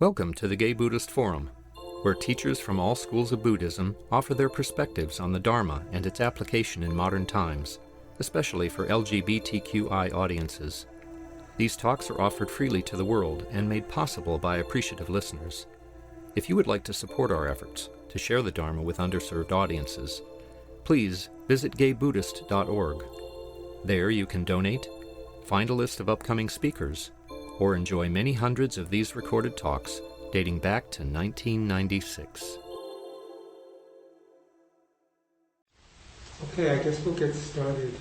Welcome to the Gay Buddhist Forum, where teachers from all schools of Buddhism offer their perspectives on the Dharma and its application in modern times, especially for LGBTQI audiences. These talks are offered freely to the world and made possible by appreciative listeners. If you would like to support our efforts to share the Dharma with underserved audiences, please visit gaybuddhist.org. There you can donate, find a list of upcoming speakers, or enjoy many hundreds of these recorded talks dating back to 1996. Okay, I guess we'll get started.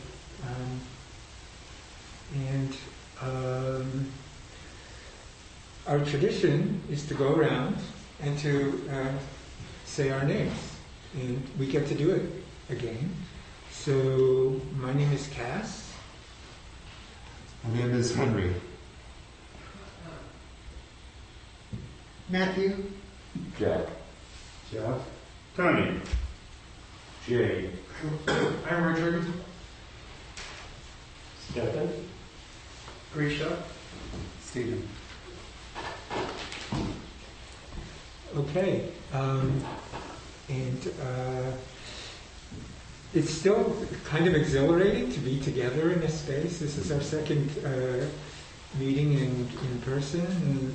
Our tradition is to go around and to say our names, and we get to do it again. So, my name is Cass. My name is Henry. Matthew. Jack. Jeff. Tony. Jay. I'm Richard. Stephen. Grisha. Stephen. Okay, it's still kind of exhilarating to be together in this space. This is our second meeting in person, and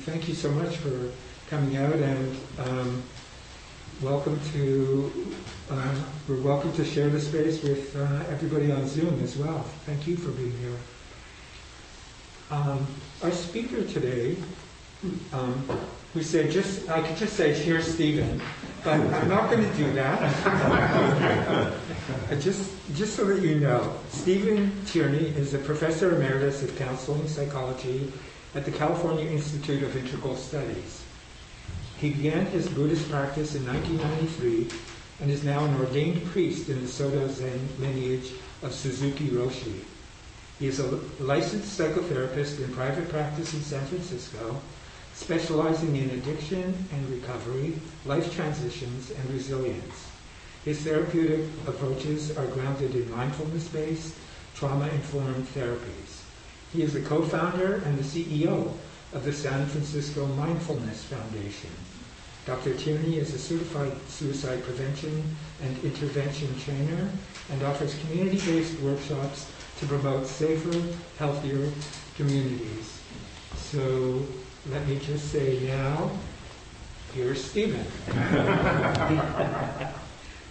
thank you so much for coming out, and we're welcome to share the space with everybody on Zoom as well. Thank you for being here. Our speaker today, who said I could just say, here's Stephen, but I'm not going to do that. Just so that you know, Stephen Tierney is a professor emeritus of counseling psychology at the California Institute of Integral Studies. He began his Buddhist practice in 1993 and is now an ordained priest in the Soto Zen lineage of Suzuki Roshi. He is a licensed psychotherapist in private practice in San Francisco, specializing in addiction and recovery, life transitions, and resilience. His therapeutic approaches are grounded in mindfulness-based, trauma-informed therapies. He is the co-founder and the CEO of the San Francisco Mindfulness Foundation. Dr. Tierney is a certified suicide prevention and intervention trainer and offers community-based workshops to promote safer, healthier communities. So let me just say now, here's Stephen.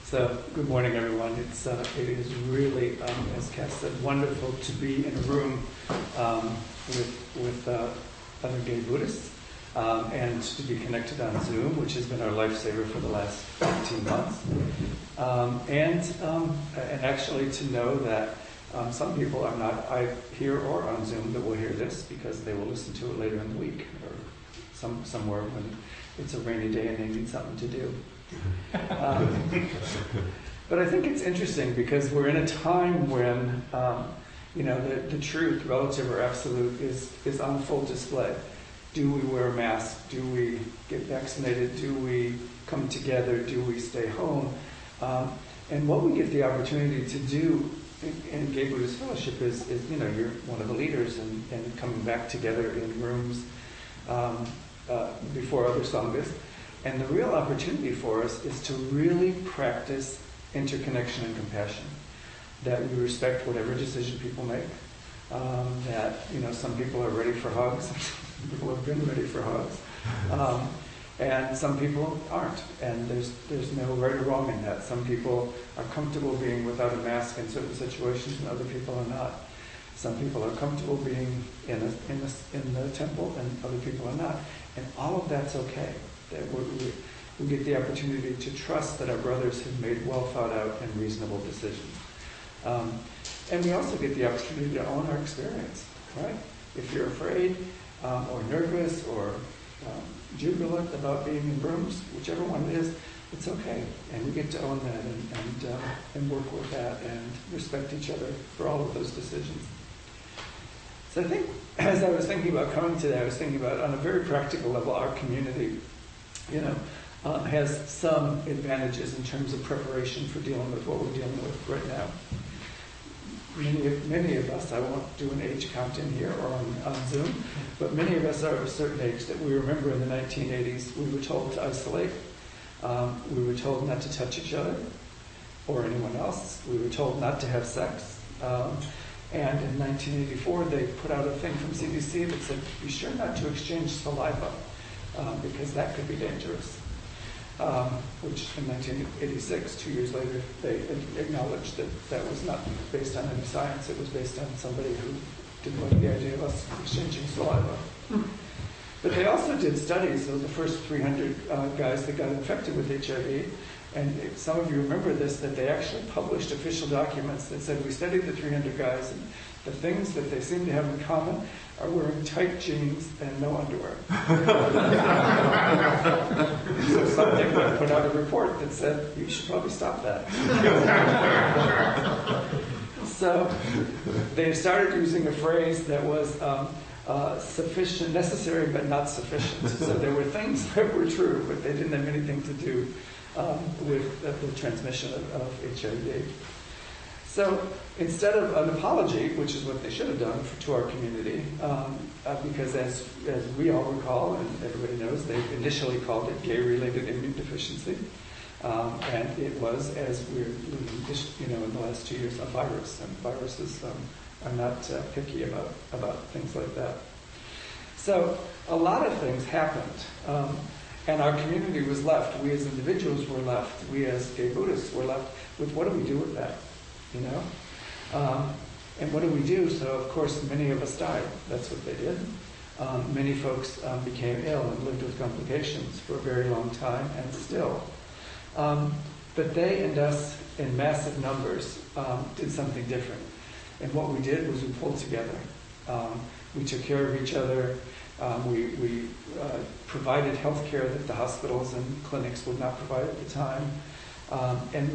So, good morning, everyone. It is really, as Cass said, wonderful to be in a room with other gay Buddhists and to be connected on Zoom, which has been our lifesaver for the last 15 months. And actually to know that some people are not here or on Zoom that will hear this because they will listen to it later in the week or somewhere when it's a rainy day and they need something to do. But I think it's interesting because we're in a time when the truth, relative or absolute, is on full display. Do we wear a mask? Do we get vaccinated? Do we come together? Do we stay home? And what we get the opportunity to do in Gay Buddhist Fellowship is you're one of the leaders and coming back together in rooms before other sanghas. And the real opportunity for us is to really practice interconnection and compassion. That we respect whatever decision people make. That some people are ready for hugs. Some people have been ready for hugs. And some people aren't. And there's no right or wrong in that. Some people are comfortable being without a mask in certain situations, and other people are not. Some people are comfortable being in the temple, and other people are not. And all of that's okay. That we get the opportunity to trust that our brothers have made well thought out and reasonable decisions. And we also get the opportunity to own our experience, right? If you're afraid or nervous or jubilant about being in rooms, whichever one it is, it's okay. And we get to own that and work with that and respect each other for all of those decisions. So I think as I was thinking about coming today, I was thinking about on a very practical level, our community has some advantages in terms of preparation for dealing with what we're dealing with right now. many of us, I won't do an age count in here or on Zoom, but many of us are of a certain age that we remember in the 1980s, we were told to isolate. We were told not to touch each other or anyone else. We were told not to have sex. And in 1984, they put out a thing from CDC that said, be sure not to exchange saliva, because that could be dangerous. Which in 1986, 2 years later, they acknowledged that that was not based on any science. It was based on somebody who didn't like the idea of us exchanging saliva. But they also did studies of the first 300 guys that got infected with HIV. And some of you remember this, that they actually published official documents that said, we studied the 300 guys, and the things that they seem to have in common are wearing tight jeans and no underwear. So something put out a report that said, you should probably stop that. So they started using a phrase that was sufficient, necessary but not sufficient. So there were things that were true, but they didn't have anything to do with the transmission of HIV. So instead of an apology, which is what they should have done to our community, because as we all recall, and everybody knows, they initially called it gay-related immune deficiency, and it was, as we're learning, in the last 2 years, a virus, and viruses are not picky about things like that. So a lot of things happened. And our community was left. We as individuals were left. We as gay Buddhists were left with, what do we do with that? And what do we do? So, of course, many of us died. That's what they did. Many folks became ill and lived with complications for a very long time, and still. But they and us, in massive numbers, did something different. And what we did was we pulled together. We took care of each other. We provided health care that the hospitals and clinics would not provide at the time. And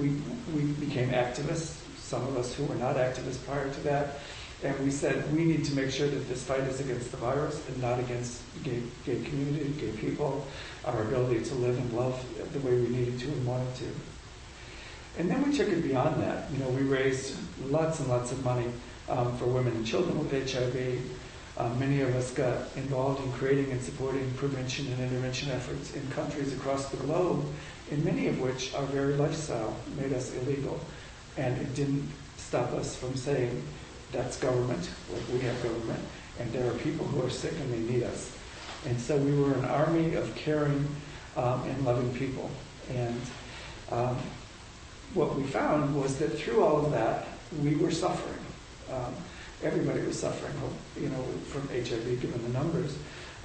we became activists, some of us who were not activists prior to that. And we said, we need to make sure that this fight is against the virus and not against gay community, gay people, our ability to live and love the way we needed to and wanted to. And then we took it beyond that. We raised lots and lots of money for women and children with HIV. Many of us got involved in creating and supporting prevention and intervention efforts in countries across the globe, in many of which our very lifestyle made us illegal. And it didn't stop us from saying, that's government, like we have government, and there are people who are sick and they need us. And so we were an army of caring and loving people. And what we found was that through all of that, we were suffering. Everybody was suffering, from HIV, given the numbers.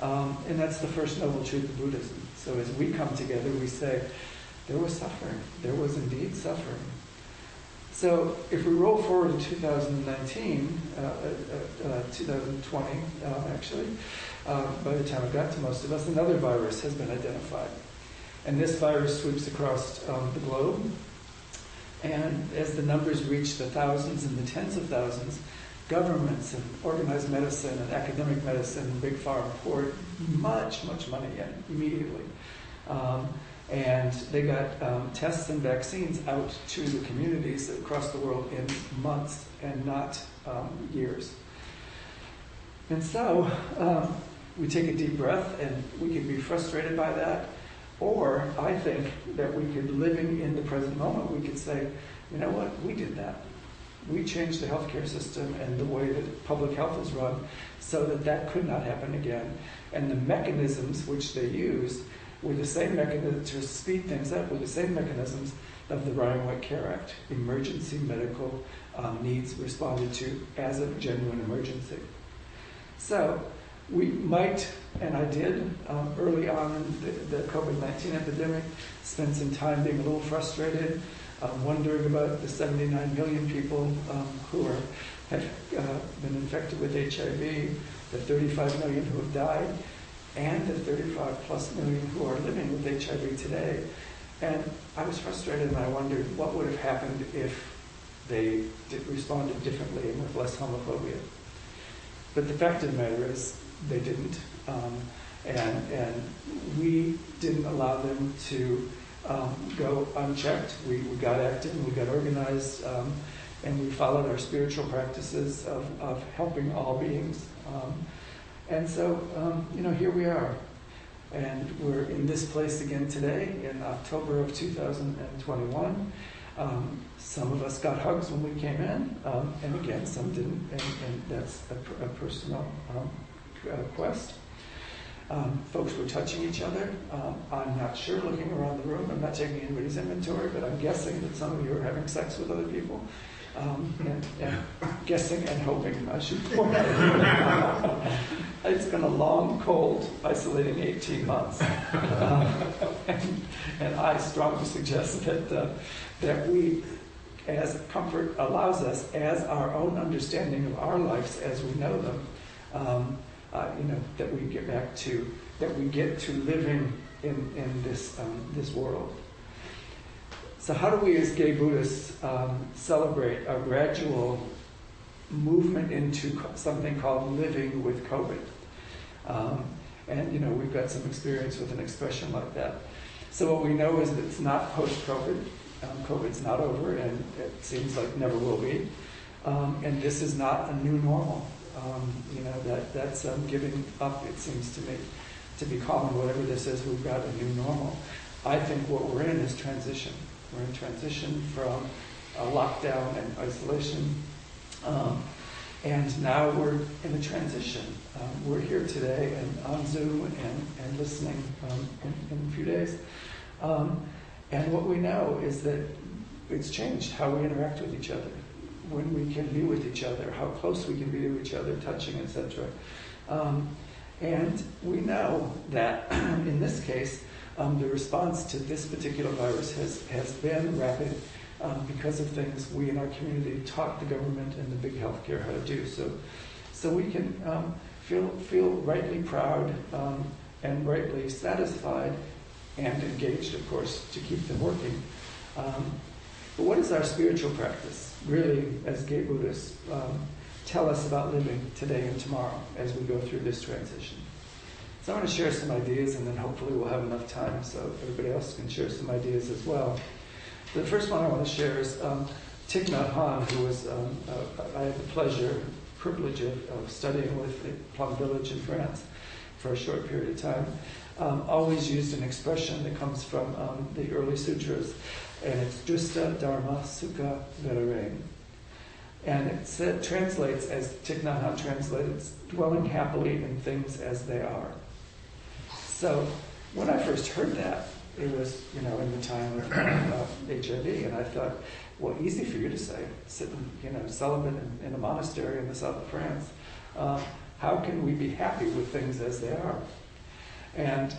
And that's the first noble truth of Buddhism. So as we come together, we say, there was suffering. There was indeed suffering. So if we roll forward to 2019, 2020, actually, by the time it got to most of us, another virus has been identified. And this virus sweeps across the globe. And as the numbers reach the thousands and the tens of thousands, governments and organized medicine and academic medicine and big pharma poured much, much money in immediately. And they got tests and vaccines out to the communities across the world in months and not years. And so we take a deep breath, and we could be frustrated by that. Or I think that we could, living in the present moment, we could say, you know what, we did that. We changed the healthcare system and the way that public health is run so that that could not happen again. And the mechanisms which they used were the same mechanisms to speed things up, were the same mechanisms of the Ryan White Care Act. Emergency medical needs responded to as a genuine emergency. So we might, and I did, early on in the COVID-19 epidemic, spend some time being a little frustrated, wondering about the 79 million people who have been infected with HIV, the 35 million who have died, and the 35 plus million who are living with HIV today. And I was frustrated, and I wondered what would have happened if they responded differently and with less homophobia. But the fact of the matter is, they didn't. And we didn't allow them to go unchecked. We got active and we got organized. and we followed our spiritual practices of helping all beings. And so, here we are. And we're in this place again today in October of 2021. Some of us got hugs when we came in, and again, some didn't, and that's a personal quest. Folks were touching each other. I'm not sure, looking around the room, I'm not taking anybody's inventory, but I'm guessing that some of you are having sex with other people. And guessing and hoping, I should point out. It's been a long, cold, isolating 18 months. And I strongly suggest that we, as comfort allows us, as our own understanding of our lives as we know them, that we get back to, that we get to living in this world. So how do we as gay Buddhists celebrate a gradual movement into something called living with COVID? And we've got some experience with an expression like that. So what we know is that it's not post-COVID. COVID's not over, and it seems like never will be. And this is not a new normal. That's giving up, it seems to me, to be calling whatever this is, we've got a new normal. I think what we're in is transition. We're in transition from lockdown and isolation, and now we're in a transition. We're here today and on Zoom and listening in a few days. And what we know is that it's changed how we interact with each other, when we can be with each other, how close we can be to each other, touching, etc. And we know that in this case, the response to this particular virus has been rapid because of things we in our community taught the government and the big healthcare how to do. So we can feel rightly proud and rightly satisfied and engaged, of course, to keep them working. But what is our spiritual practice, really, as gay Buddhists, tell us about living today and tomorrow as we go through this transition? So I'm going to share some ideas, and then hopefully we'll have enough time so everybody else can share some ideas as well. The first one I want to share is Thich Nhat Hanh, who was, I had the privilege of studying with at Plum Village in France for a short period of time, always used an expression that comes from the early sutras, and it's Drista Dharma Sukha Vedare. And it translates, as Thich Nhat Hanh translated, dwelling happily in things as they are. So when I first heard that, it was, in the time of HIV, and I thought, well, easy for you to say, sitting, celibate in a monastery in the south of France. How can we be happy with things as they are? And,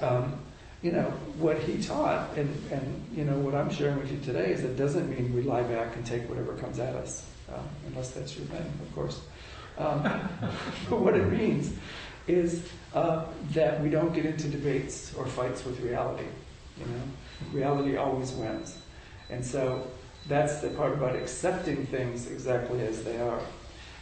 what he taught, and what I'm sharing with you today is it doesn't mean we lie back and take whatever comes at us, unless that's your thing, of course. But what it means is that we don't get into debates or fights with reality. Reality always wins. And so that's the part about accepting things exactly as they are.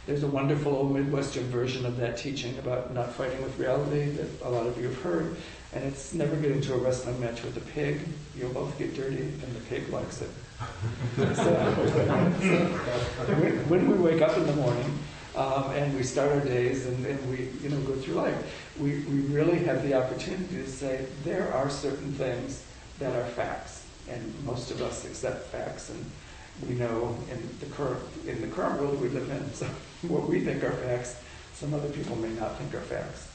There's a wonderful old Midwestern version of that teaching about not fighting with reality that a lot of you have heard. And it's never get into a wrestling match with a pig. You'll both get dirty, and the pig likes it. So when we wake up in the morning and we start our days and we go through life, we really have the opportunity to say there are certain things that are facts, and most of us accept facts, and we know in the current world we live in, so what we think are facts, some other people may not think are facts.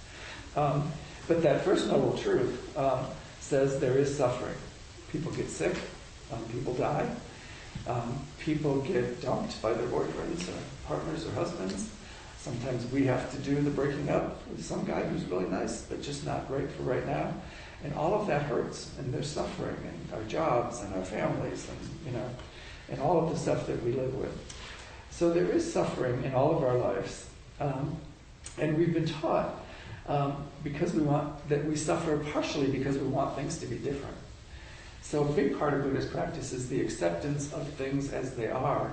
But that first noble truth says there is suffering. People get sick, people die, people get dumped by their boyfriends or partners or husbands. Sometimes we have to do the breaking up with some guy who's really nice, but just not great for right now. And all of that hurts, and there's suffering, and our jobs and our families, and all of the stuff that we live with. So there is suffering in all of our lives, and we've been taught because we suffer partially because we want things to be different. So a big part of Buddhist practice is the acceptance of things as they are.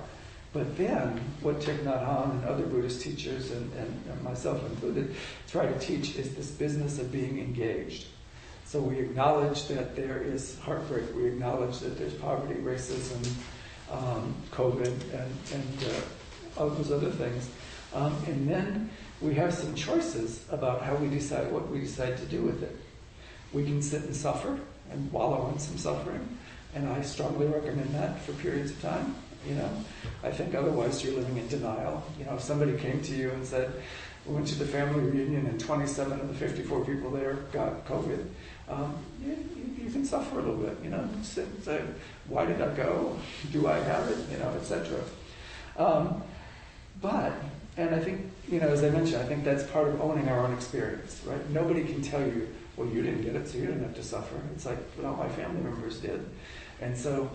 But then, what Thich Nhat Hanh and other Buddhist teachers, and myself included, try to teach is this business of being engaged. So we acknowledge that there is heartbreak, we acknowledge that there's poverty, racism, COVID and all those other things. And then we have some choices about how we decide what we decide to do with it. We can sit and suffer and wallow in some suffering, and I strongly recommend that for periods of time. I think otherwise you're living in denial. If somebody came to you and said, we went to the family reunion and 27 of the 54 people there got COVID, you can suffer a little bit, sit and say, why did I go? Do I have it? Etc. And I think, as I mentioned, I think that's part of owning our own experience, right? Nobody can tell you, well, you didn't get it, so you didn't have to suffer. It's like, well, my family members did. And so,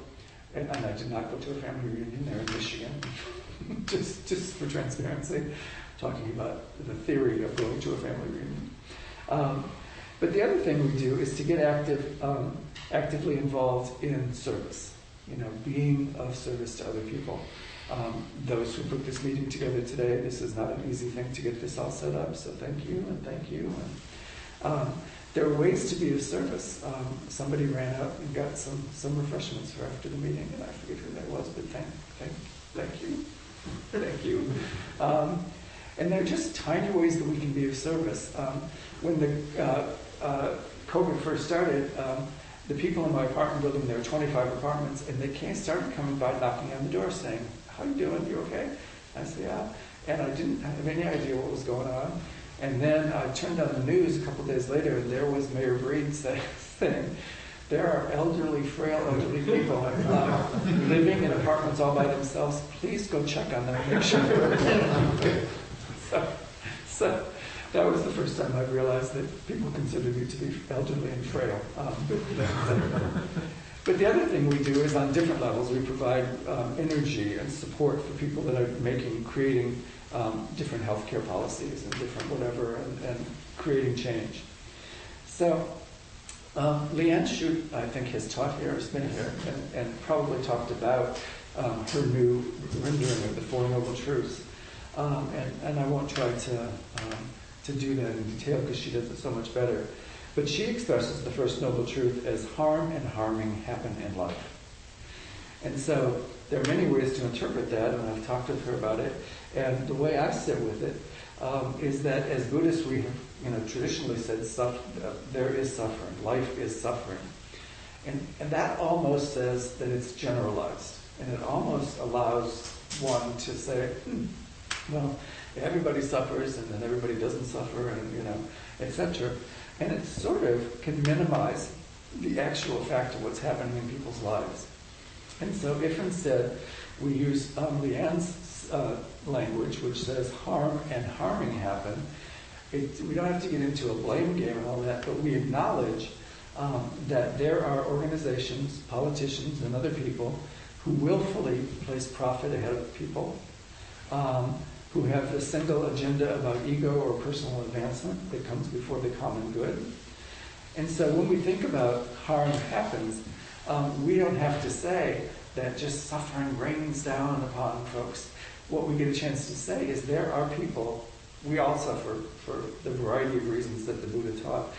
and I did not go to a family reunion there in Michigan, just for transparency, talking about the theory of going to a family reunion. But the other thing we do is to get actively involved in service, being of service to other people. Those who put this meeting together today, this is not an easy thing to get this all set up, so thank you and thank you. And, there are ways to be of service. Somebody ran out and got some refreshments for after the meeting, and I forget who that was, but thank you. Thank you. And they're just tiny ways that we can be of service. When the COVID first started, the people in my apartment building, there were 25 apartments, and they started coming by knocking on the door saying, how you doing? You okay? I said, yeah. And I didn't have any idea what was going on. And then I turned on the news a couple days later, and there was Mayor Bruein saying, there are frail elderly people living in apartments all by themselves. Please go check on them and make sure they're okay. So that was the first time I realized that people consider me to be elderly and frail. But the other thing we do is on different levels. We provide energy and support for people that are creating different healthcare policies and different whatever, and creating change. So Leanne Shute, I think, has taught here, has been here, and probably talked about her new rendering of the Four Noble Truths. And I won't try to do that in detail because she does it so much better. But she expresses the first noble truth as harm and harming happen in life. And so there are many ways to interpret that, and I've talked with her about it. And the way I sit with it is that as Buddhists we have traditionally said there is suffering, life is suffering. And that almost says that it's generalized. And it almost allows one to say, well, everybody suffers and then everybody doesn't suffer, and etc. And it sort of can minimize the actual fact of what's happening in people's lives. And so if instead we use Leanne's language, which says harm and harming happen, we don't have to get into a blame game and all that, but we acknowledge that there are organizations, politicians, and other people who willfully place profit ahead of people, who have a single agenda about ego or personal advancement that comes before the common good. And so when we think about harm happens, we don't have to say that just suffering rains down upon folks. What we get a chance to say is there are people, we all suffer for the variety of reasons that the Buddha taught,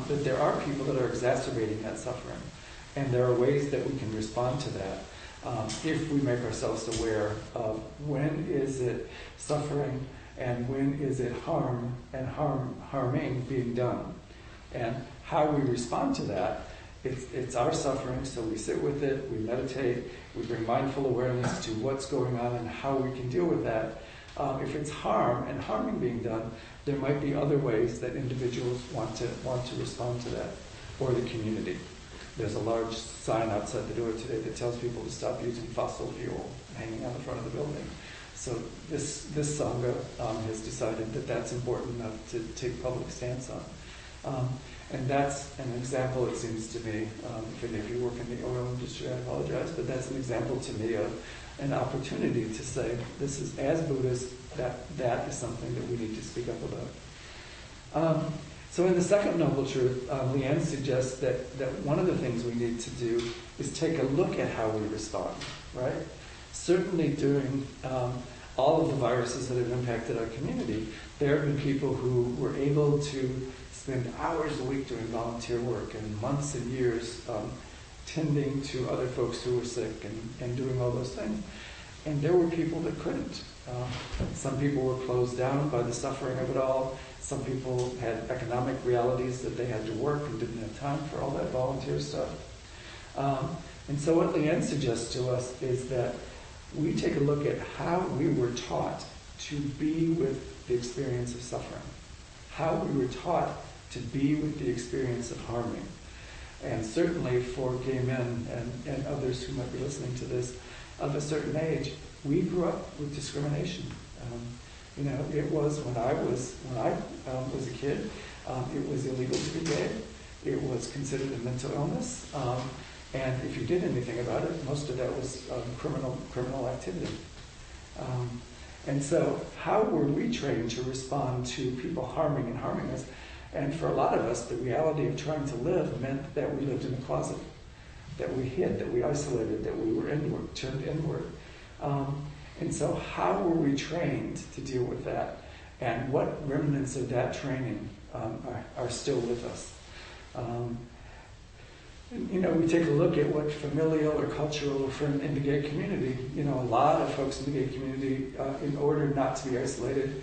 but there are people that are exacerbating that suffering. And there are ways that we can respond to that. If we make ourselves aware of when is it suffering and when is it harm and harming being done. And how we respond to that, it's our suffering, so we sit with it, we meditate, we bring mindful awareness to what's going on and how we can deal with that. If it's harm and harming being done, there might be other ways that individuals want to respond to that, or the community. There's a large sign outside the door today that tells people to stop using fossil fuel hanging on the front of the building. So this Sangha has decided that that's important enough to take public stance on. And that's an example, it seems to me, if any of you work in the oil industry, I apologize, but that's an example to me of an opportunity to say, this is, as Buddhists, that is something that we need to speak up about. So in the second noble truth, Leanne suggests that one of the things we need to do is take a look at how we respond, right? Certainly during all of the viruses that have impacted our community, there have been people who were able to spend hours a week doing volunteer work and months and years tending to other folks who were sick and doing all those things. And there were people that couldn't. Some people were closed down by the suffering of it all. Some people had economic realities that they had to work and didn't have time for all that volunteer stuff. And so what Leanne suggests to us is that we take a look at how we were taught to be with the experience of suffering, how we were taught to be with the experience of harming. And certainly for gay men and others who might be listening to this of a certain age, we grew up with discrimination. It was when I was a kid, it was illegal to be gay. It was considered a mental illness, and if you did anything about it, most of that was criminal activity. And so, how were we trained to respond to people harming us? And for a lot of us, the reality of trying to live meant that we lived in a closet, that we hid, that we isolated, that we were turned inward. And so how were we trained to deal with that? And what remnants of that training are still with us? We take a look at what familial or cultural in the gay community, a lot of folks in the gay community, in order not to be isolated,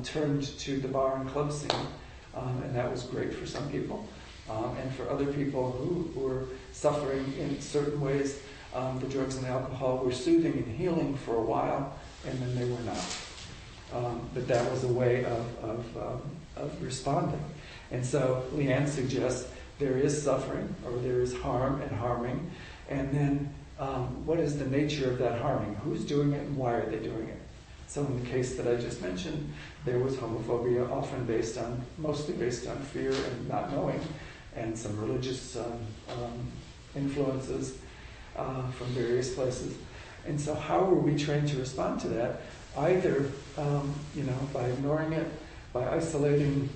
turned to the bar and club scene. And that was great for some people. And for other people who were suffering in certain ways, the drugs and the alcohol were soothing and healing for a while, and then they were not. But that was a way of responding. And so Leanne suggests there is suffering, or there is harm and harming, and then what is the nature of that harming? Who's doing it and why are they doing it? So in the case that I just mentioned, there was homophobia, often mostly based on fear and not knowing, and some religious influences from various places. And so how were we trained to respond to that? Either, by ignoring it, by isolating,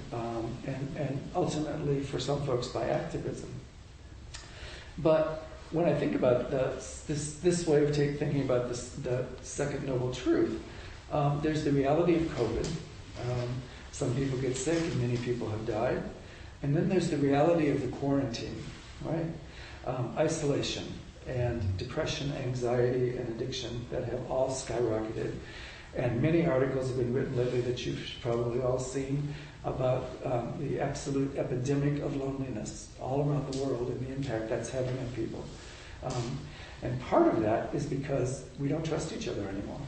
and ultimately, for some folks, by activism. But when I think about this way of thinking about the second noble truth, there's the reality of COVID. Some people get sick and many people have died. And then there's the reality of the quarantine, right? Isolation and depression, anxiety, and addiction that have all skyrocketed. And many articles have been written lately that you've probably all seen about the absolute epidemic of loneliness all around the world and the impact that's having on people. And part of that is because we don't trust each other anymore.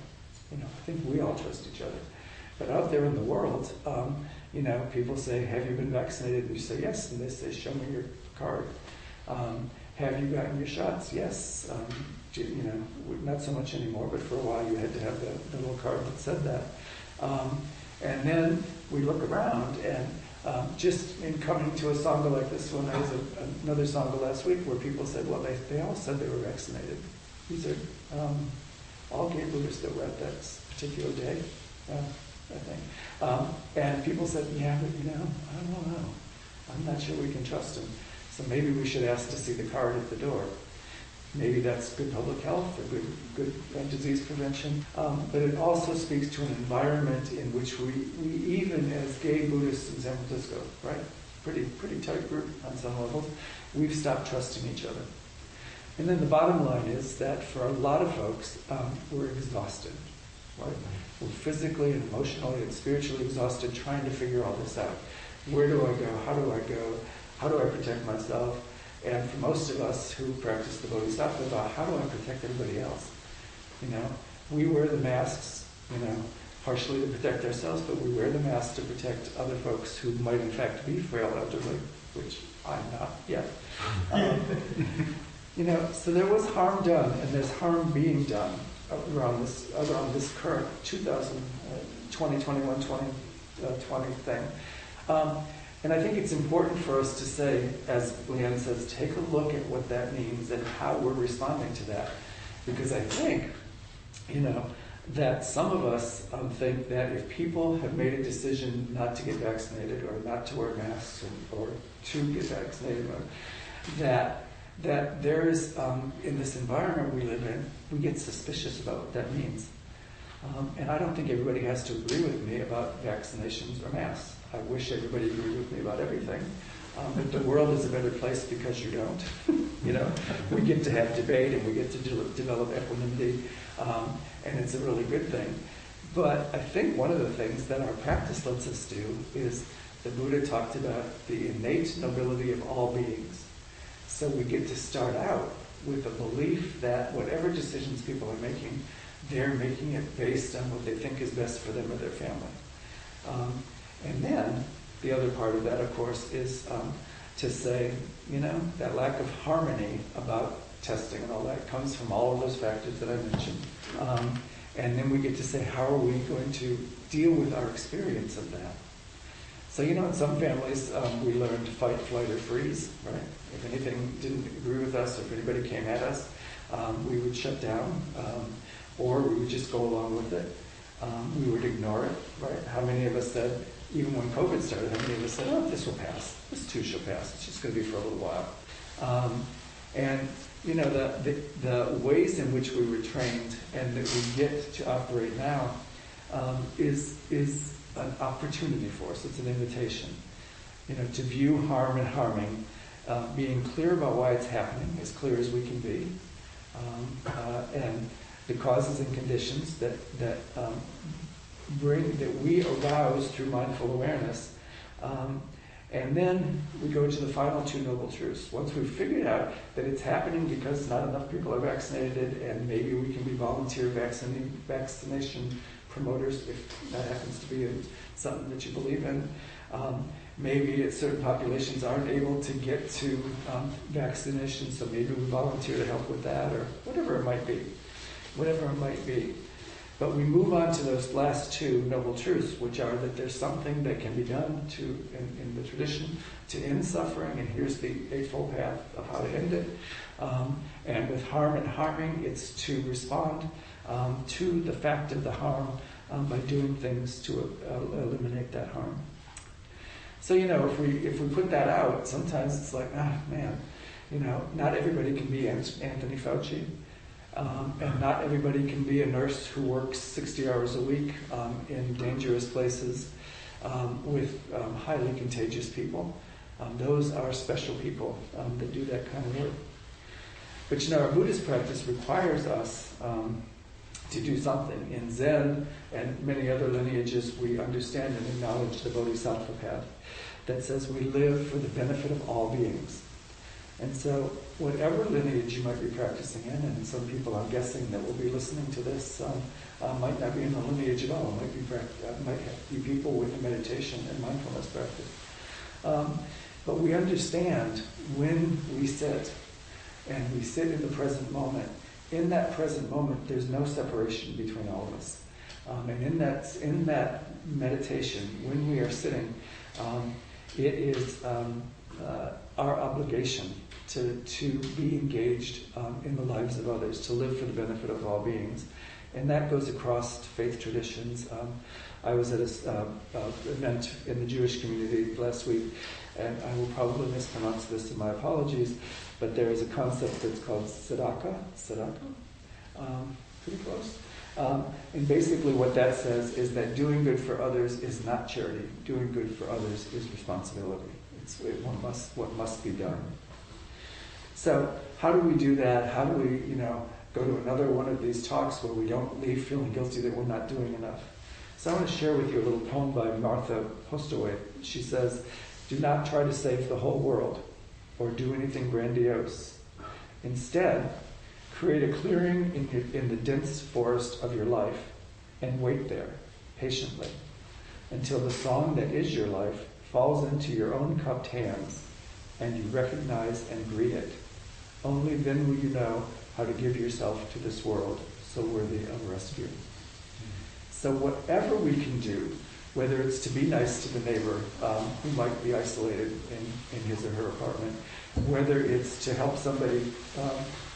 I think we all trust each other. But out there in the world, people say, have you been vaccinated? And you say, yes. And they say, show me your card. Have you gotten your shots? Yes. Not so much anymore, but for a while you had to have the little card that said that. And then we look around, and just in coming to a Sangha like this one, there was another Sangha last week where people said, well, they all said they were vaccinated. These are all gay Buddhists that were at that particular day, I think. And people said, yeah, but I don't know. I'm not sure we can trust them. So maybe we should ask to see the card at the door. Maybe that's good public health or good disease prevention. But it also speaks to an environment in which we even as gay Buddhists in San Francisco, right? Pretty tight group on some levels, we've stopped trusting each other. And then the bottom line is that for a lot of folks, we're exhausted, right? We're physically and emotionally and spiritually exhausted trying to figure all this out. Where do I go? How do I go? How do I protect myself? And for most of us who practice the Bodhisattva, how do I protect everybody else? We wear the masks, partially to protect ourselves, but we wear the masks to protect other folks who might in fact be frail elderly, which I'm not yet. So there was harm done, and there's harm being done around this current 2021, 2020 thing. And I think it's important for us to say, as Leanne says, take a look at what that means and how we're responding to that. Because I think, that some of us think that if people have made a decision not to get vaccinated or not to wear masks or to get vaccinated, that there is, in this environment we live in, we get suspicious about what that means. And I don't think everybody has to agree with me about vaccinations or masks. I wish everybody agreed with me about everything. But the world is a better place because you don't. You know, we get to have debate and we get to develop equanimity, and it's a really good thing. But I think one of the things that our practice lets us do is the Buddha talked about the innate nobility of all beings. So we get to start out with the belief that whatever decisions people are making, they're making it based on what they think is best for them or their family. And then the other part of that, of course, is to say, you know, that lack of harmony about testing and all that comes from all of those factors that I mentioned. And then we get to say, how are we going to deal with our experience of that? So, you know, in some families, we learn to fight, flight, or freeze, right? If anything didn't agree with us, or if anybody came at us, we would shut down, or we would just go along with it. We would ignore it, right? How many of us said, even when COVID started, how many of us said, oh, this will pass. This too shall pass. It's just going to be for a little while. And, you know, the ways in which we were trained and that we get to operate now is an opportunity for us. It's an invitation, you know, to view harm and harming, being clear about why it's happening, as clear as we can be, and the causes and conditions that we arouse through mindful awareness. And then we go to the final two noble truths. Once we've figured out that it's happening because not enough people are vaccinated, and maybe we can be volunteer vaccination promoters if that happens to be something that you believe in. Maybe certain populations aren't able to get to vaccination, so maybe we volunteer to help with that, or whatever it might be. But we move on to those last two noble truths, which are that there's something that can be done in the tradition to end suffering, and here's the Eightfold Path of how to end it. And with harm and harming, it's to respond to the fact of the harm by doing things to eliminate that harm. So, you know, if we put that out, sometimes it's like, man, you know, not everybody can be Anthony Fauci. And not everybody can be a nurse who works 60 hours a week in dangerous places with highly contagious people. Those are special people that do that kind of work. But you know, our Buddhist practice requires us to do something. In Zen and many other lineages, we understand and acknowledge the Bodhisattva path that says we live for the benefit of all beings. And so whatever lineage you might be practicing in, and some people I'm guessing that will be listening to this might not be in the lineage at all, might be people with a meditation and mindfulness practice. But we understand when we sit, and we sit in the present moment, in that present moment there's no separation between all of us. And in that meditation, when we are sitting, it is our obligation to be engaged in the lives of others, to live for the benefit of all beings. And that goes across faith traditions. I was at an event in the Jewish community last week, and I will probably mispronounce this, and my apologies, but there is a concept that's called tzedakah, pretty close. And basically what that says is that doing good for others is not charity. Doing good for others is responsibility. It's what must be done. So how do we do that? How do we, you know, go to another one of these talks where we don't leave feeling guilty that we're not doing enough? So I want to share with you a little poem by Martha Postaway. She says, "Do not try to save the whole world or do anything grandiose. Instead, create a clearing in the dense forest of your life and wait there patiently until the song that is your life falls into your own cupped hands and you recognize and greet it. Only then will you know how to give yourself to this world so worthy of rescue." So whatever we can do, whether it's to be nice to the neighbor who might be isolated in his or her apartment, whether it's to help somebody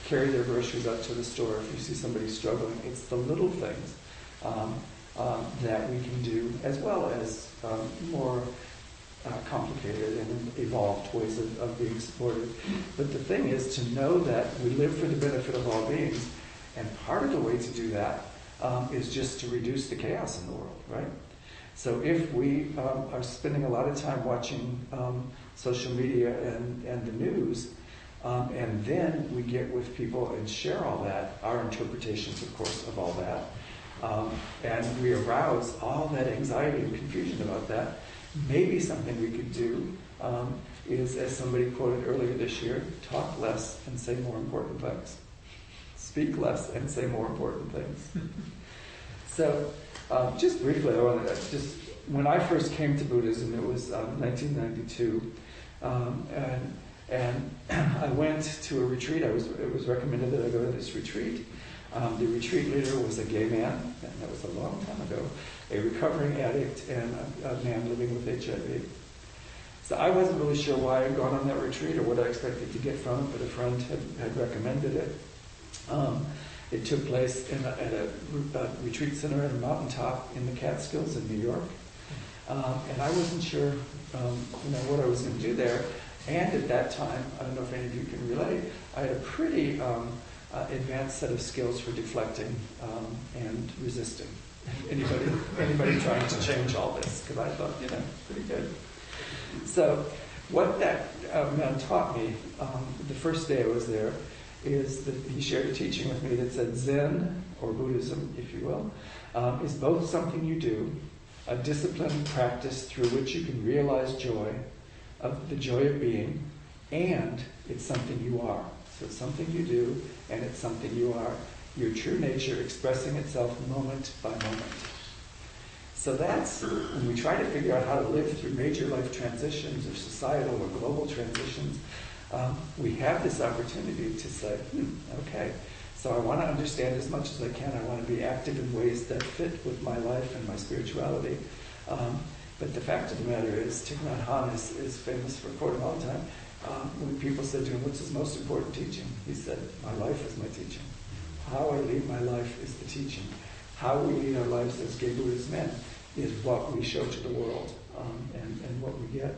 carry their groceries out to the store if you see somebody struggling, it's the little things that we can do, as well as more complicated and evolved ways of being supported. But the thing is to know that we live for the benefit of all beings, and part of the way to do that is just to reduce the chaos in the world, right? So if we are spending a lot of time watching social media and the news, And then we get with people and share all that, our interpretations, of course, of all that. And we arouse all that anxiety and confusion about that. Maybe something we could do is, as somebody quoted earlier this year, talk less and say more important things. Speak less and say more important things. So, just briefly, I want to when I first came to Buddhism, it was 1992, and I went to a retreat. It was recommended that I go to this retreat. The retreat leader was a gay man, and that was a long time ago, a recovering addict and a man living with HIV. So I wasn't really sure why I'd gone on that retreat or what I expected to get from it, but a friend had recommended it. It took place at a retreat center at a mountaintop in the Catskills in New York. And I wasn't sure what I was going to do there. And at that time, I don't know if any of you can relate, I had a pretty advanced set of skills for deflecting and resisting. Anybody trying to change all this? Because I thought, pretty good. So what that man taught me the first day I was there is that he shared a teaching with me that said Zen, or Buddhism, if you will, is both something you do, a disciplined practice through which you can realize joy, of the joy of being, and it's something you are. So it's something you do, and it's something you are. Your true nature expressing itself moment by moment. So that's, when we try to figure out how to live through major life transitions or societal or global transitions, we have this opportunity to say, okay, so I want to understand as much as I can. I want to be active in ways that fit with my life and my spirituality. But the fact of the matter is, Thich Nhat Hanh is famous for quoting all the time. When people said to him, what's his most important teaching? He said, my life is my teaching. How I lead my life is the teaching. How we lead our lives as gay Buddhist men is what we show to the world and what we get.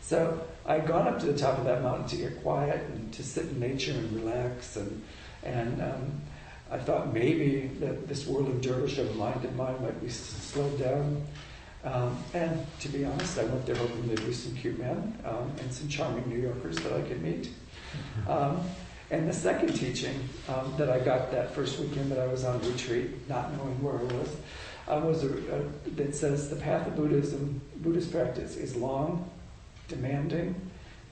So I'd gone up to the top of that mountain to get quiet and to sit in nature and relax. And I thought maybe that this world of dervish of a mind of mine might be slowed down. And to be honest, I went there hoping there'd be some cute men and some charming New Yorkers that I could meet. And the second teaching that I got that first weekend that I was on retreat, not knowing where I was that says the path of Buddhism, Buddhist practice, is long, demanding,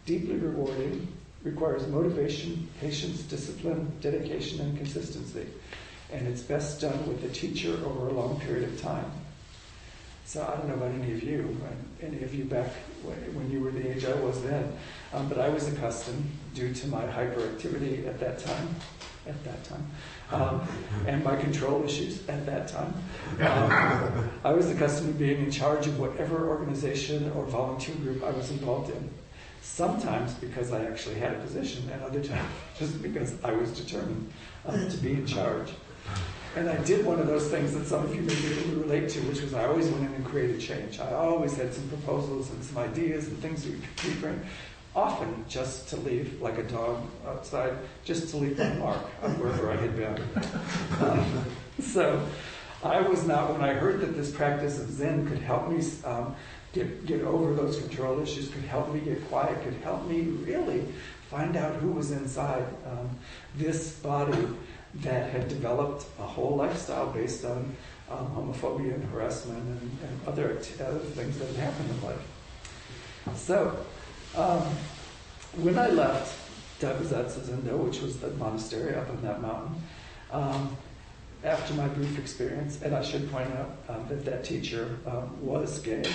deeply rewarding, requires motivation, patience, discipline, dedication, and consistency. And it's best done with a teacher over a long period of time. So I don't know about any of you back when you were the age I was then, but I was accustomed, due to my hyperactivity at that time, and my control issues at that time, I was accustomed to being in charge of whatever organization or volunteer group I was involved in. Sometimes because I actually had a position, and other times just because I was determined to be in charge. And I did one of those things that some of you may be able to relate to, which was I always went in and created change. I always had some proposals and some ideas and things we could bring, often just to leave, like a dog outside, just to leave my mark on wherever I had been. So I was not, when I heard that this practice of Zen could help me get over those control issues, could help me get quiet, could help me really find out who was inside this body that had developed a whole lifestyle based on homophobia and harassment and other things that had happened in life. So, when I left Daibuzatsu-zendo, which was the monastery up on that mountain, after my brief experience, and I should point out that teacher was gay,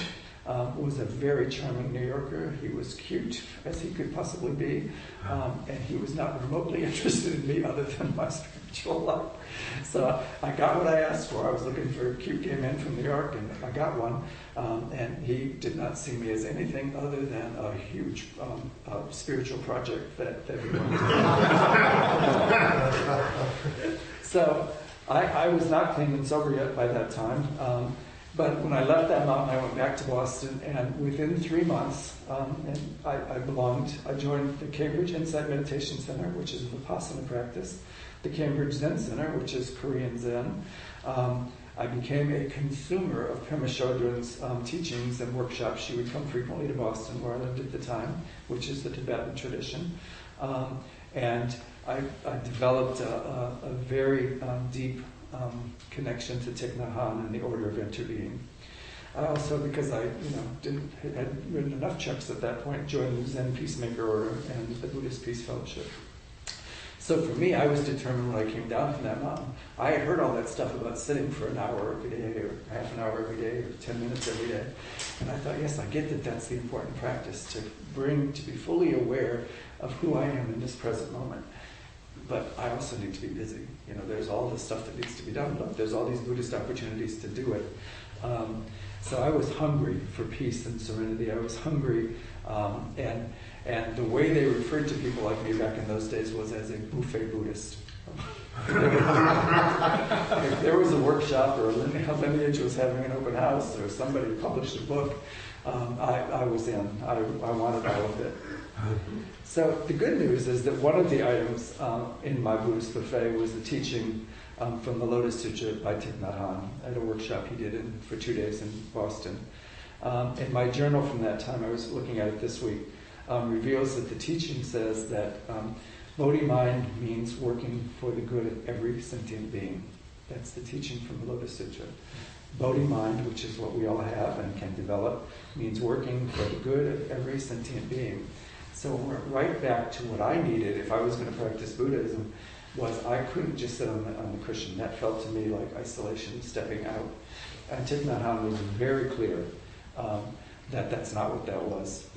was a very charming New Yorker. He was cute as he could possibly be, and he was not remotely interested in me other than my spiritual life. So I got what I asked for. I was looking for cute gay men from New York, and I got one. And he did not see me as anything other than a huge spiritual project that he wanted to do. So I was not clean and sober yet by that time. But when I left that mountain, I went back to Boston, and within 3 months, I joined the Cambridge Insight Meditation Center, which is a Vipassana practice, the Cambridge Zen Center, which is Korean Zen. I became a consumer of Pema Chodron's teachings and workshops. She would come frequently to Boston, where I lived at the time, which is the Tibetan tradition. And I developed a very deep connection to Thich Nhat Hanh and the order of interbeing. I also, because I had written enough checks at that point, joined the Zen Peacemaker Order and the Buddhist Peace Fellowship. So for me, I was determined when I came down from that mountain. I had heard all that stuff about sitting for an hour every day, or half an hour every day, or 10 minutes every day. And I thought, yes, I get that that's the important practice, to be fully aware of who I am in this present moment. But I also need to be busy. There's all this stuff that needs to be done. Look, there's all these Buddhist opportunities to do it. So I was hungry for peace and serenity. I was hungry, and the way they referred to people like me back in those days was as a buffet Buddhist. If there was a workshop or a lineage was having an open house or somebody published a book, I was in. I wanted all of it. So the good news is that one of the items in my Buddhist buffet was the teaching from the Lotus Sutra by Thich Nhat Hanh at a workshop he did for 2 days in Boston. In my journal from that time, I was looking at it this week, reveals that the teaching says that Bodhi mind means working for the good of every sentient being. That's the teaching from the Lotus Sutra. Bodhi mind, which is what we all have and can develop, means working for the good of every sentient being. So we're right back to what I needed if I was going to practice Buddhism, was I couldn't just sit on the cushion. That felt to me like isolation, stepping out. And Thich Nhat Hanh was very clear that that's not what that was,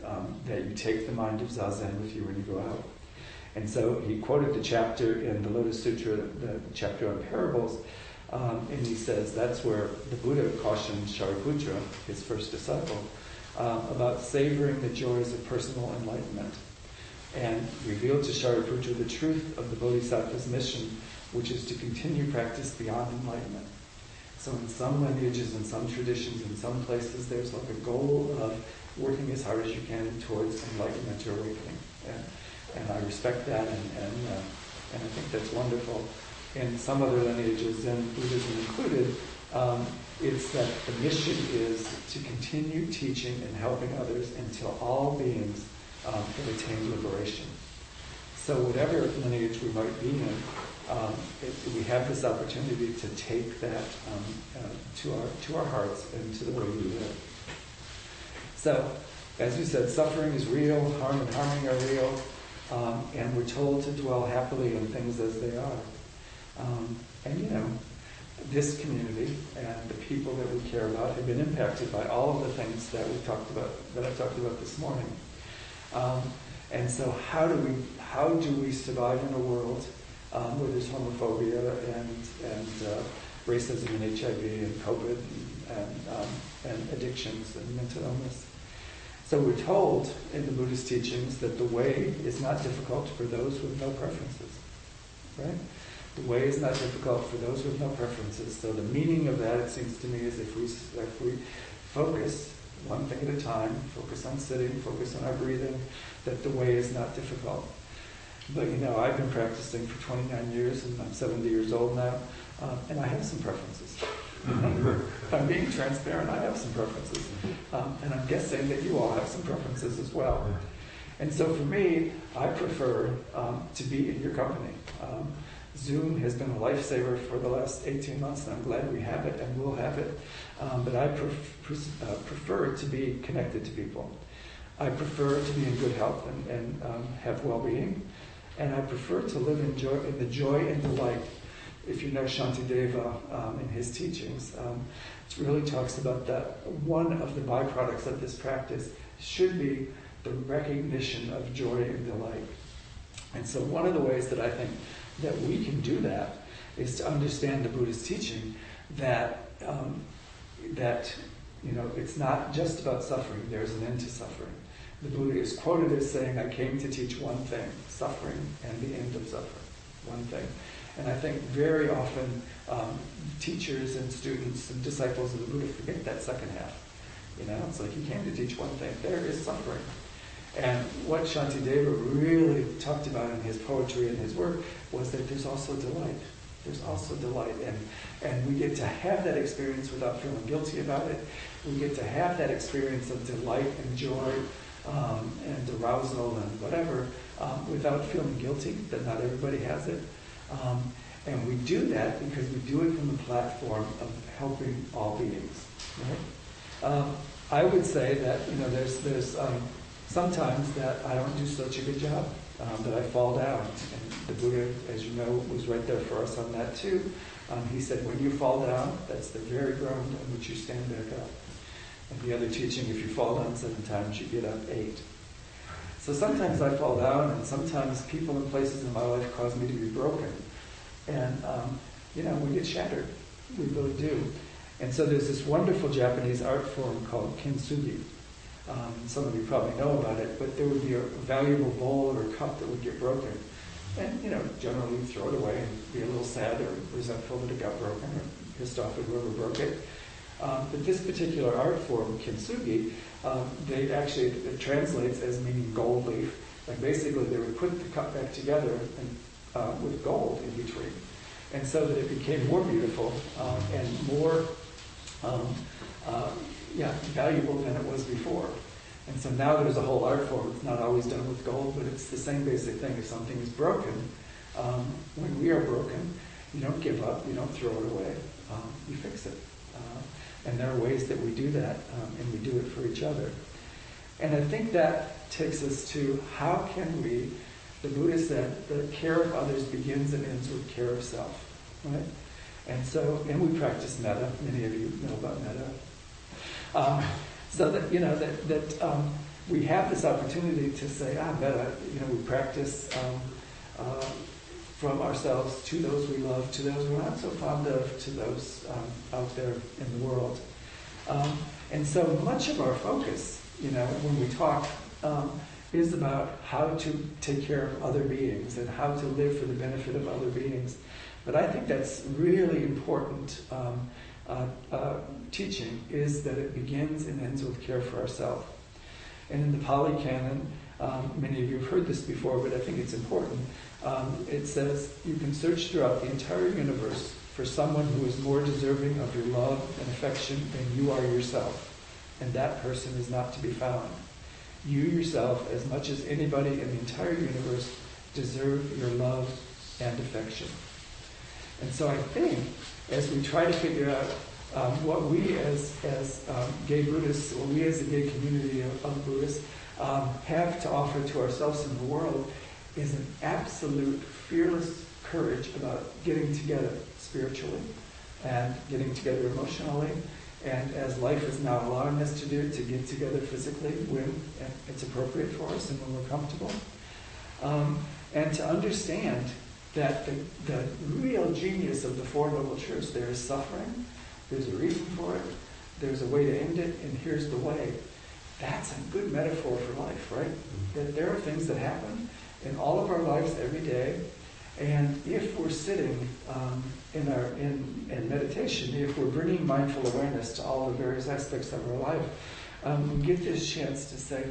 that you take the mind of Zazen with you when you go out. And so he quoted the chapter in the Lotus Sutra, the chapter on parables, and he says that's where the Buddha cautioned Shariputra, his first disciple, about savoring the joys of personal enlightenment, and revealed to Shariputra the truth of the Bodhisattva's mission, which is to continue practice beyond enlightenment. So in some lineages, in some traditions, in some places, there's like a goal of working as hard as you can towards enlightenment or awakening. And I respect that, and I think that's wonderful. In some other lineages, Zen Buddhism included, it's that the mission is to continue teaching and helping others until all beings have attained liberation. So whatever lineage we might be in, we have this opportunity to take that to our hearts and to the way we live. So, as we said, suffering is real, harm and harming are real, and we're told to dwell happily in things as they are. This community and the people that we care about have been impacted by all of the things that we talked about, that I talked about this morning. And so, how do we survive in a world where there's homophobia and racism and HIV and COVID and addictions and mental illness? So we're told in the Buddhist teachings that the way is not difficult for those with no preferences, right? The way is not difficult for those with no preferences. So the meaning of that, it seems to me, is if we focus one thing at a time, focus on sitting, focus on our breathing, that the way is not difficult. But I've been practicing for 29 years, and I'm 70 years old now, and I have some preferences. If I'm being transparent, I have some preferences. And I'm guessing that you all have some preferences as well. And so for me, I prefer to be in your company. Zoom has been a lifesaver for the last 18 months, and I'm glad we have it and will have it. But I prefer to be connected to people. I prefer to be in good health and have well-being. And I prefer to live in the joy and delight. If you know Shantideva in his teachings, it really talks about that one of the byproducts of this practice should be the recognition of joy and delight. And so one of the ways that I think that we can do that is to understand the Buddhist teaching that it's not just about suffering, there's an end to suffering. The Buddha is quoted as saying, I came to teach one thing, suffering and the end of suffering, one thing. And I think very often teachers and students and disciples of the Buddha forget that second half. It's like he came to teach one thing, there is suffering. And what Shantideva really talked about in his poetry and his work was that there's also delight. There's also delight. And we get to have that experience without feeling guilty about it. We get to have that experience of delight and joy and arousal and whatever without feeling guilty that not everybody has it. And we do that because we do it from the platform of helping all beings. Right? I would say that there's sometimes that I don't do such a good job, that I fall down. And the Buddha, as you know, was right there for us on that too. He said, when you fall down, that's the very ground on which you stand back up. And the other teaching, if you fall down 7 times, you get up 8. So sometimes I fall down, and sometimes people and places in my life cause me to be broken. And, we get shattered. We really do. And so there's this wonderful Japanese art form called kintsugi. Some of you probably know about it, but there would be a valuable bowl or a cup that would get broken. And, generally throw it away and be a little sad or resentful that it got broken or pissed off at whoever broke it. But this particular art form, kintsugi, it translates as meaning gold leaf. And basically they would put the cup back together and, with gold in between. And so that it became more beautiful and more valuable than it was before. And so now there's a whole art form. It's not always done with gold, but it's the same basic thing. If something is broken, when we are broken, you don't give up, you don't throw it away, you fix it. And there are ways that we do that, and we do it for each other. And I think that takes us to how can we, the Buddha said, the care of others begins and ends with care of self, right? And we practice metta. Many of you know about metta. So that, we have this opportunity to say, metta, we practice from ourselves to those we love, to those we're not so fond of, to those out there in the world. And so much of our focus, when we talk, is about how to take care of other beings and how to live for the benefit of other beings. But I think that's really important teaching, is that it begins and ends with care for ourselves. And in the Pali Canon, many of you have heard this before, but I think it's important. It says, you can search throughout the entire universe for someone who is more deserving of your love and affection than you are yourself. And that person is not to be found. You yourself, as much as anybody in the entire universe, deserve your love and affection. And so I think, as we try to figure out what we as gay Buddhists, or we as a gay community of Buddhists, have to offer to ourselves in the world, is an absolute fearless courage about getting together spiritually and getting together emotionally, and as life is now allowing us to do, to get together physically when it's appropriate for us and when we're comfortable. And to understand that the real genius of the Four Noble Truths, there is suffering, there's a reason for it, there's a way to end it, and here's the way. That's a good metaphor for life, right? That there are things that happen in all of our lives every day, and if we're sitting in meditation, if we're bringing mindful awareness to all the various aspects of our life, we get this chance to say,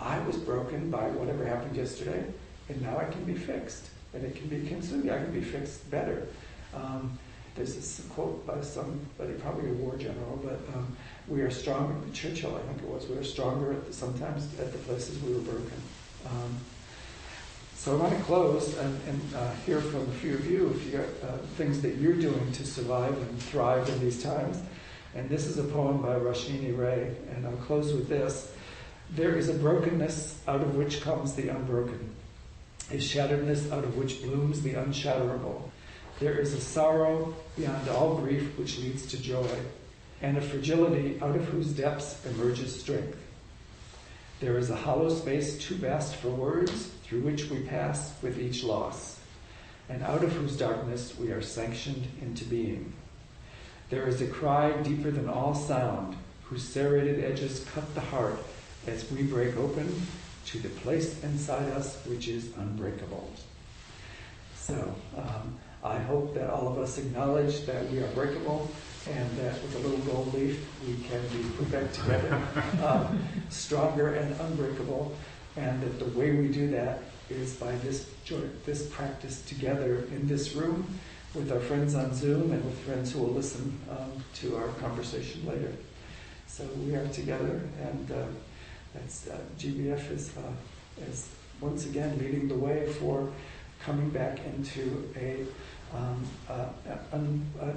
I was broken by whatever happened yesterday, and now I can be fixed. And it can be kintsugi, I can be fixed better. There's this quote by somebody, probably a war general, but we are stronger, Churchill I think it was, we are stronger sometimes at the places we were broken. So I want to close and hear from a few of you if you got things that you're doing to survive and thrive in these times. And this is a poem by Roshini Ray, and I'll close with this. There is a brokenness out of which comes the unbroken, a shatteredness out of which blooms the unshatterable. There is a sorrow beyond all grief which leads to joy, and a fragility out of whose depths emerges strength. There is a hollow space too vast for words, through which we pass with each loss, and out of whose darkness we are sanctioned into being. There is a cry deeper than all sound, whose serrated edges cut the heart as we break open to the place inside us which is unbreakable. So I hope that all of us acknowledge that we are breakable, and that with a little gold leaf we can be put back together, stronger and unbreakable, and that the way we do that is by this practice together in this room with our friends on Zoom and with friends who will listen to our conversation later. So we are together, and that's GBF is once again leading the way for coming back into an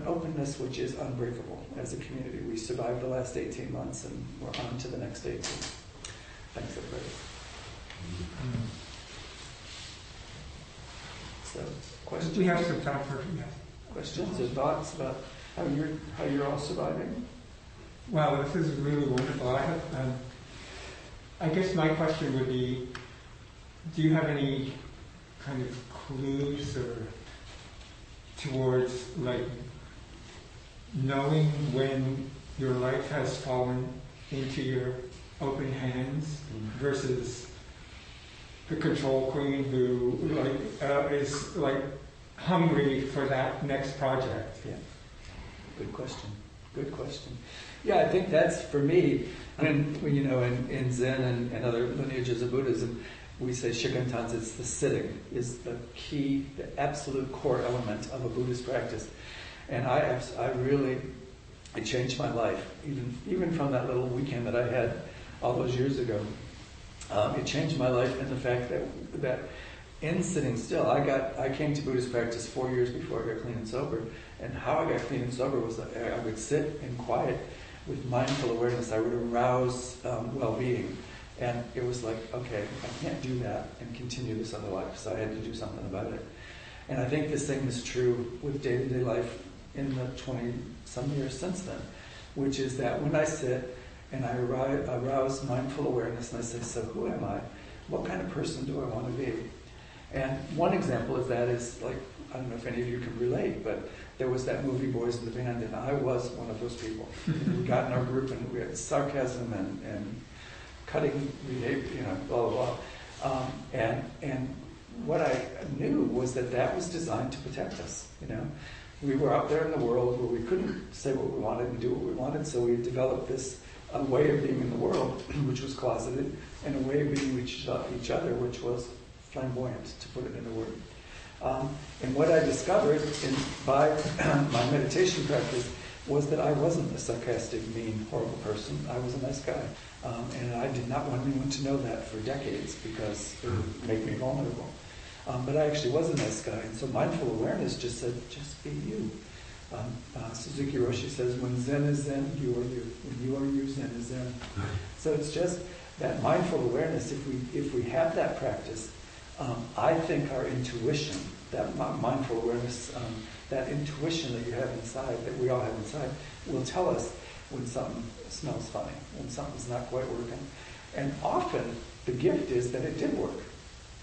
openness which is unbreakable as a community. We survived the last 18 months and we're on to the next 18. Thanks, everybody. So, questions? We have some time for Questions or thoughts about how you're all surviving? Wow, this is really wonderful. I guess my question would be, do you have any kind of clues or towards like knowing when your life has fallen into your open hands versus the control queen who is like hungry for that next project? Yeah. Good question. Good question. Yeah, I think that's for me. And you know, in Zen and other lineages of Buddhism, we say shikantanza, it's the sitting, is the key, the absolute core element of a Buddhist practice. And it changed my life, even from that little weekend that I had all those years ago. It changed my life in the fact that in sitting still, I came to Buddhist practice 4 years before I got clean and sober. And how I got clean and sober was that I would sit in quiet with mindful awareness. I would arouse well-being. And it was like, okay, I can't do that and continue this other life, so I had to do something about it. And I think the same is true with day-to-day life in the 20-some years since then, which is that when I sit and I arouse mindful awareness and I say, so who am I? What kind of person do I want to be? And one example of that is, like, I don't know if any of you can relate, but there was that movie Boys in the Band, and I was one of those people. We got in our group and we had sarcasm and cutting behavior, you know, blah, blah, blah. And what I knew was that was designed to protect us, you know. We were out there in the world where we couldn't say what we wanted and do what we wanted, so we developed this way of being in the world, which was closeted, and a way of being with each other, which was flamboyant, to put it in a word. And what I discovered by my meditation practice was that I wasn't a sarcastic, mean, horrible person. I was a nice guy. And I did not want anyone to know that for decades because it would make me vulnerable. But I actually was a nice guy. And so mindful awareness just said, just be you. Suzuki Roshi says, when Zen is Zen, you are you. When you are you, Zen is Zen. So it's just that mindful awareness. If we have that practice, I think our intuition, that mindful awareness, that intuition that you have inside, that we all have inside, will tell us when something smells funny, when something's not quite working. And often the gift is that it did work.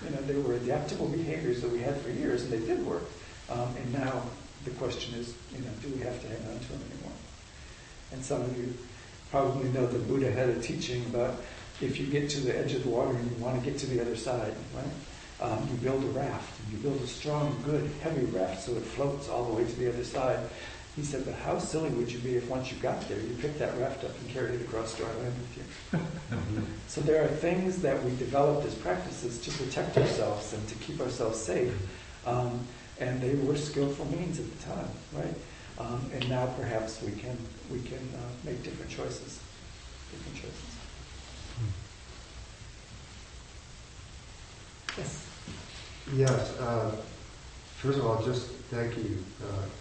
You know, there were adaptable behaviors that we had for years, and they did work. And now the question is, you know, do we have to hang on to them anymore? And some of you probably know that Buddha had a teaching about if you get to the edge of the water and you want to get to the other side, right? You build a raft, and you build a strong, good, heavy raft so it floats all the way to the other side. He said, but how silly would you be if once you got there, you picked that raft up and carried it across dry land with you? So there are things that we developed as practices to protect ourselves and to keep ourselves safe. And they were skillful means at the time, right? And now perhaps we can make different choices. Yes. Yes. First of all, just thank you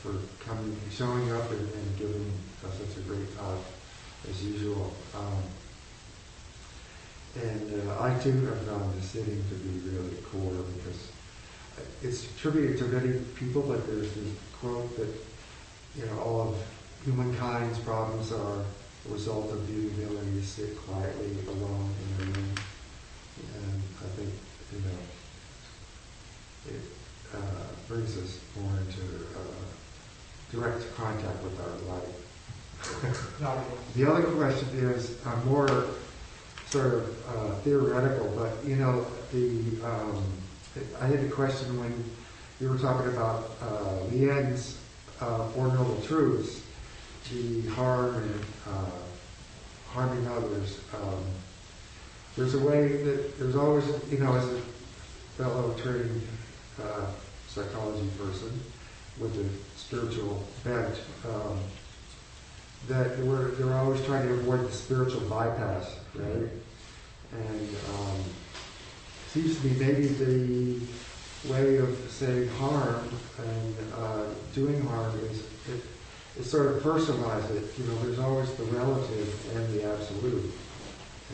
for coming, showing up, and giving such a great talk as usual. And I too have found the sitting to be really core because it's attributed to many people, but there's this quote that, you know, all of humankind's problems are a result of the ability to sit quietly alone in their room. And I think, you know, it brings us more into direct contact with our life. The other question is more sort of theoretical, but you know, I had a question when you were talking about Lien's Four Noble Truths, the harm and harming others. There's a way that there's always, you know, as a fellow trained psychology person with a spiritual bent, that they're always trying to avoid the spiritual bypass, right? And seems to me maybe the way of saying harm and doing harm is it sort of versifies it. You know, there's always the relative and the absolute.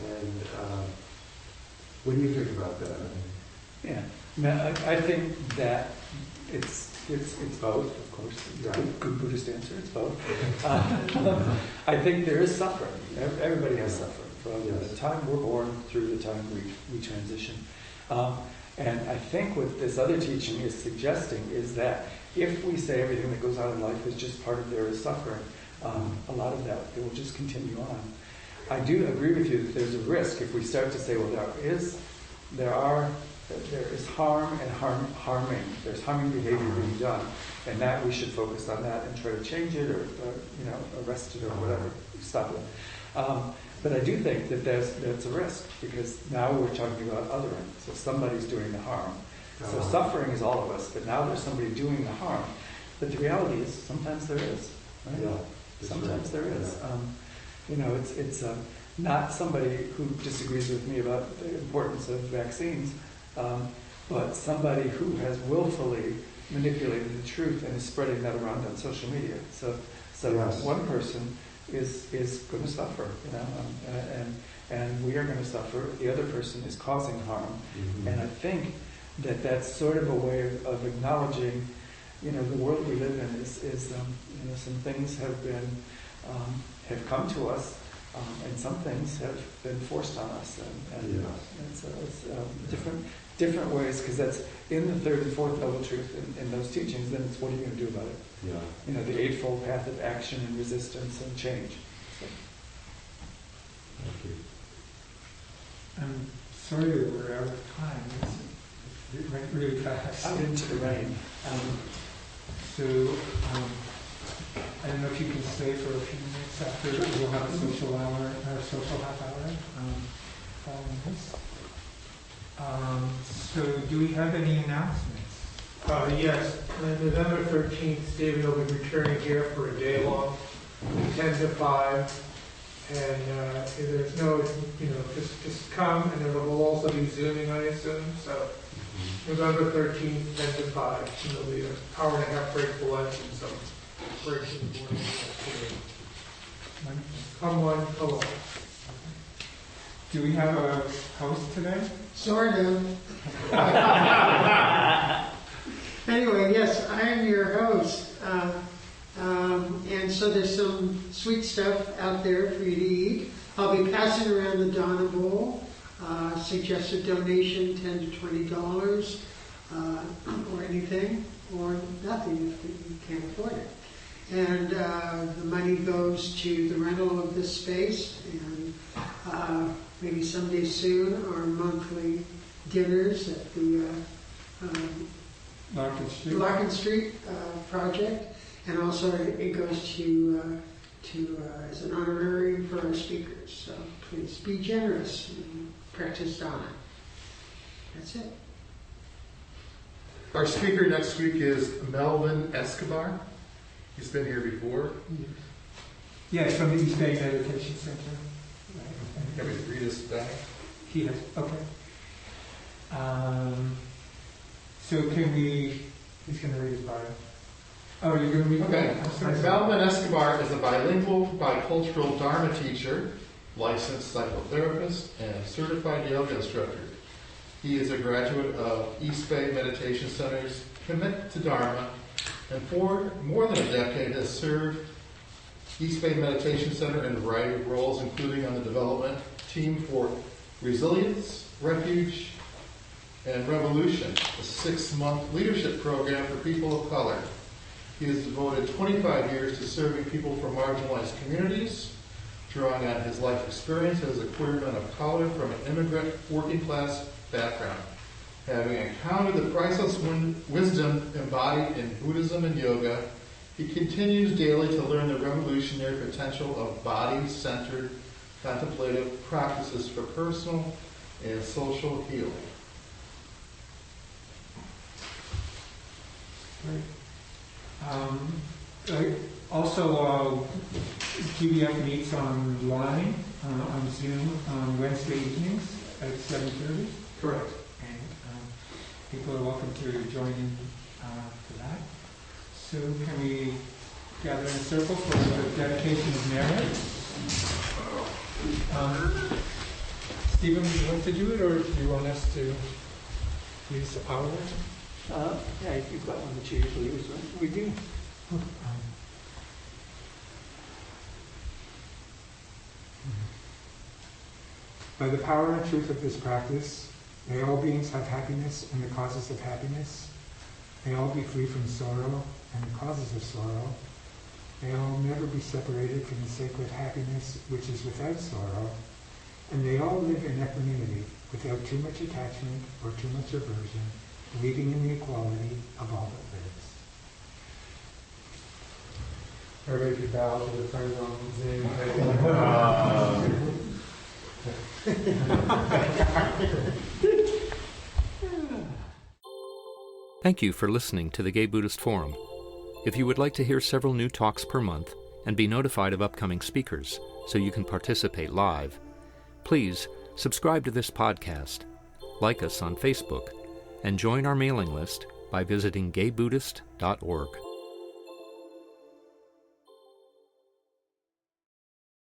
And what do you think about that? Yeah, I think that it's both, of course. It's a good Buddhist answer. It's both. I think there is suffering. Everybody has suffering from the time we're born through the time we transition. And I think what this other teaching is suggesting is that if we say everything that goes on in life is just part of there is suffering, a lot of that it will just continue on. I do agree with you that there's a risk if we start to say, well, there is harm and harming. There's harming behavior being done, and that we should focus on that and try to change it or arrest it or whatever, stop it. But I do think that that's a risk because now we're talking about othering. So somebody's doing the harm. So suffering is all of us, but now there's somebody doing the harm. But the reality is sometimes there is. Right? Yeah, sometimes there is. It's not somebody who disagrees with me about the importance of vaccines, but somebody who has willfully manipulated the truth and is spreading that around on social media. So one person is going to suffer, and we are going to suffer. The other person is causing harm, and I think that that's sort of a way of acknowledging, the world we live in is some things have come to us, and some things have been forced on us, and it's different ways, because that's in the third and fourth level truth in those teachings. Then it's what are you going to do about it? Yeah. The eightfold path of action and resistance and change. So. Thank you. I'm sorry that we're out of time. It went really fast. Out into the rain. I don't know if you can stay for a few minutes after we'll have a social hour or social half hour following this. So do we have any announcements? Yes. On November 13th, David will be returning here for a day long, 10 to 5. And there's no, just come, and there will also be Zooming, I assume. So November 13th, 10 to 5. And there'll be an hour and a half break for lunch and some breaks in the morning. Come one, hello. Do we have a host today? Sort of. Anyway, yes, I am your host. And so there's some sweet stuff out there for you to eat. I'll be passing around the Donna Bowl. Suggested donation $10 to $20 or anything, or nothing if you can't afford it. And the money goes to the rental of this space, and maybe someday soon our monthly dinners at the Larkin Street project, and also it goes to as an honorarium for our speakers. So please be generous and practice Donna. That's it. Our speaker next week is Melvin Escobar. He's been here before. Yeah, it's from the East Bay Meditation Center. Can we read us back? He has, okay. So he's going to read his bio. Oh, you're going to read it? Okay. Melvin Escobar is a bilingual, bicultural Dharma teacher, licensed psychotherapist, and certified yoga instructor. He is a graduate of East Bay Meditation Center's Commit to Dharma, and for more than a decade has served East Bay Meditation Center in a variety of roles, including on the development team for Resilience, Refuge, and Revolution, a 6-month leadership program for people of color. He has devoted 25 years to serving people from marginalized communities, drawing on his life experience as a queer man of color from an immigrant working class background. Having encountered the priceless wisdom embodied in Buddhism and yoga, he continues daily to learn the revolutionary potential of body-centered contemplative practices for personal and social healing. Great. Also, GBF meets online on Zoom on Wednesday evenings at 7:30. Correct. And people are welcome to join in for that. So can we gather in a circle for the dedication of merit? Stephen, would you like to do it, or do you want us to use our? Yeah, you've got one that you usually use, right? We do. By the power and truth of this practice, may all beings have happiness and the causes of happiness. May all be free from sorrow and the causes of sorrow. May all never be separated from the sacred happiness which is without sorrow. And may all live in equanimity, without too much attachment or too much aversion, believing in the equality of all that lives. Everybody could bow to the friend on Zoom. Thank you for listening to the Gay Buddhist Forum. If you would like to hear several new talks per month and be notified of upcoming speakers so you can participate live, please subscribe to this podcast, like us on Facebook, and join our mailing list by visiting gaybuddhist.org.